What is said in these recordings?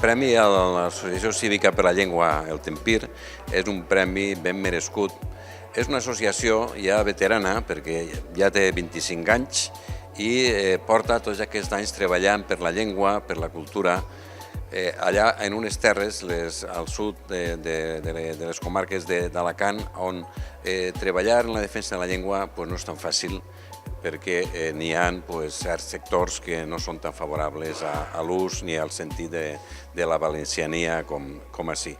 premi a l'Associació Cívica per la Llengua, el Tempir, és un premi ben merescut. És una associació ja veterana, perquè ja té 25 anys, i porta tots aquests anys treballant per la llengua, per la cultura, allà en unes terres al sud de les comarques d'Alacant, on treballar en la defensa de la llengua no és tan fàcil, perquè n'hi ha certs sectors que no són tan favorables a l'ús ni al sentit de la valenciania com així.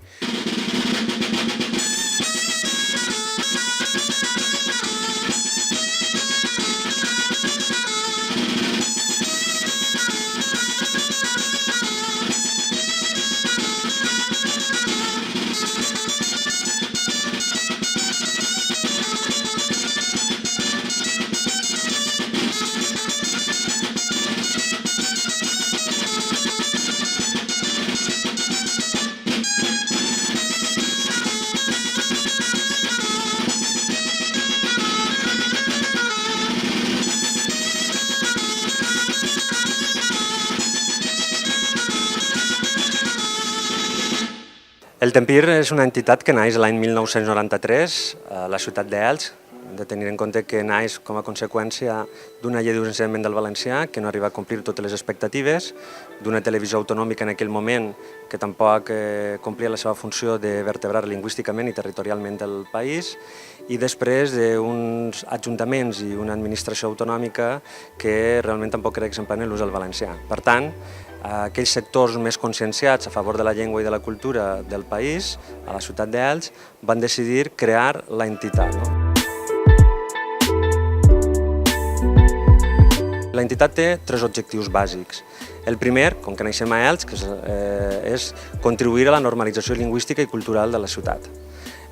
El Tempir és una entitat que naix l'any 1993 a la ciutat d'Elx. Hem de tenir en compte que naix com a conseqüència d'una llei d'ensenyament del valencià que no arriba a complir totes les expectatives, d'una televisió autonòmica en aquell moment que tampoc complia la seva funció de vertebrar lingüísticament i territorialment el país, i després d'uns ajuntaments i una administració autonòmica que realment tampoc era exemplar en l'ús del valencià. Per tant, aquells sectors més conscienciats a favor de la llengua i de la cultura del país, a la ciutat d'Elx, van decidir crear l'entitat. L'entitat té 3 objectius bàsics. El primer, com que naixem a Elx, és contribuir a la normalització lingüística i cultural de la ciutat.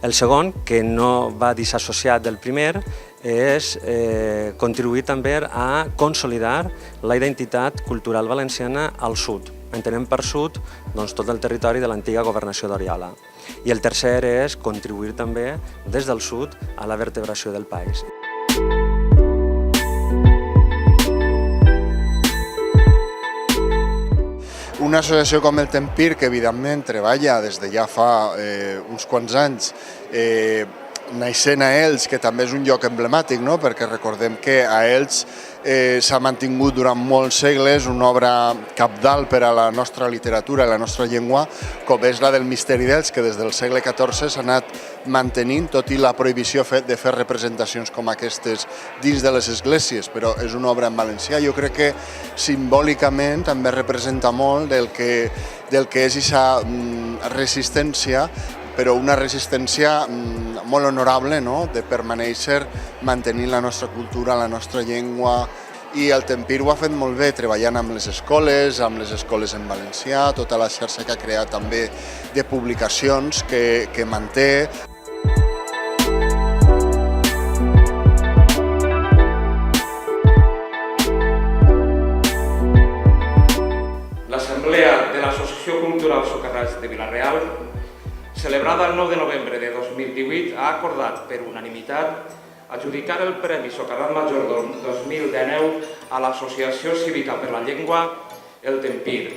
El segon, que no va desassociat del primer, és contribuir també a consolidar la identitat cultural valenciana al sud. Entenem per sud tot el territori de l'antiga governació d'Oriola. I el tercer és contribuir també des del sud a la vertebració del país. Una associació com el Tempir, que evidentment treballa des de ja fa uns quants anys, naixent a Elx, que també és un lloc emblemàtic, perquè recordem que a Elx s'ha mantingut durant molts segles una obra cabdal per a la nostra literatura i la nostra llengua, com és la del Misteri d'Elx, que des del segle XIV s'ha anat mantenint, tot i la prohibició de fer representacions com aquestes dins de les esglésies, però és una obra en valencià. Jo crec que simbòlicament també representa molt del que és aquesta resistència, però una resistència molt honorable, de permanèixer mantenint la nostra cultura, la nostra llengua. I el Tempir ho ha fet molt bé, treballant amb les escoles en valencià, tota la xarxa que ha creat també de publicacions que manté. L'Assemblea de l'Associació Cultural Socarrats de Vila-real, celebrada el 9 de novembre de 2018, ha acordat per unanimitat adjudicar el Premi Socarrat Major 2019 a l'Associació Cívica per la Llengua, el Tempir.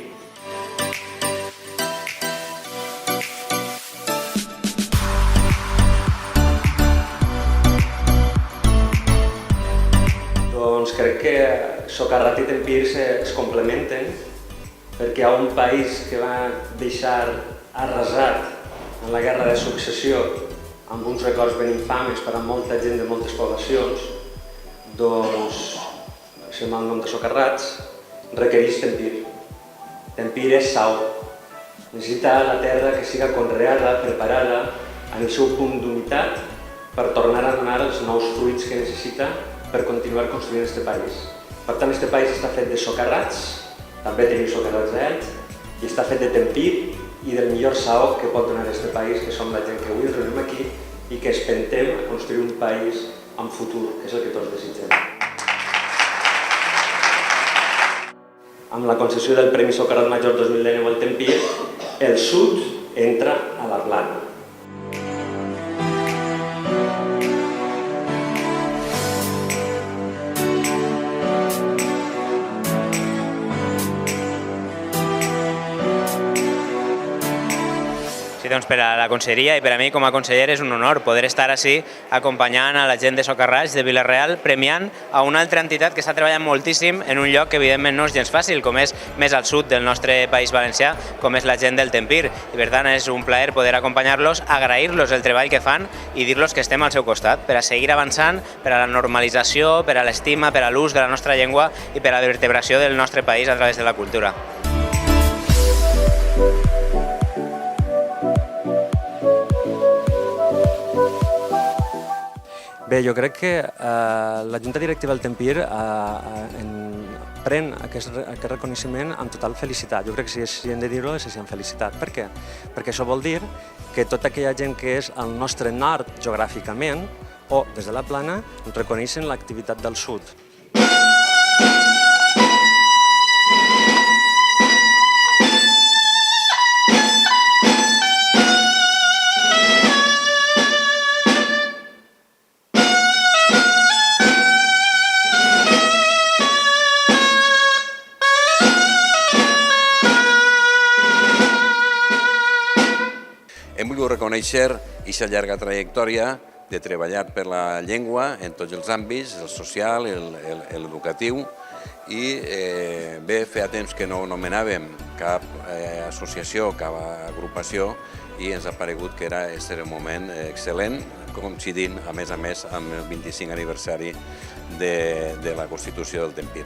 Doncs crec que Socarrat i Tempir es complementen, perquè hi ha un país que va deixar arrasat en la guerra de successió, amb uns records ben infames per a molta gent de moltes poblacions, doncs, amb el nom de Socarrats, requereix Tempir. Tempir és sau. Necessita la terra que siga conreada, preparada, en el seu punt d'unitat, per tornar a donar els nous fruits que necessita per continuar construint aquest país. Per tant, aquest país està fet de socarrats, també tenim socarrats d'Elx, i està fet de Tempir i del millor saó que pot donar aquest país, que som la gent que avui ens reunim aquí i que esperem a construir un país amb futur, que és el que tots desitgem. Amb la concessió del Premi Socarrat Major 2019 al Tempir, el sud entra a la plana. Sí, doncs per a la conselleria i per a mi com a conseller és un honor poder estar així acompanyant a la gent de Socarrats, de Vila-real, premiant a una altra entitat que està treballant moltíssim en un lloc que evidentment no és gens fàcil, com és més al sud del nostre País Valencià, com és la gent del Tempir. I per tant és un plaer poder acompanyar-los, agrair-los el treball que fan i dir-los que estem al seu costat per a seguir avançant, per a la normalització, per a l'estima, per a l'ús de la nostra llengua i per a la vertebració del nostre país a través de la cultura. Bé, jo crec que la Junta Directiva del Tempir pren aquest reconeixement amb total felicitat. Jo crec que si hem de dir-ho és amb felicitat. Per què? Perquè això vol dir que tota aquella gent que és al nostre nord geogràficament o des de la plana reconeixen l'activitat del sud. Hem volgut reconèixer aquesta llarga trajectòria de treballar per la llengua en tots els àmbits, el social, l'educatiu, i bé, feia temps que no nomenàvem cap associació, cap agrupació, i ens ha paregut que era un moment excel·lent, coincidint, a més, amb el 25 aniversari de la Constitució del Tempir.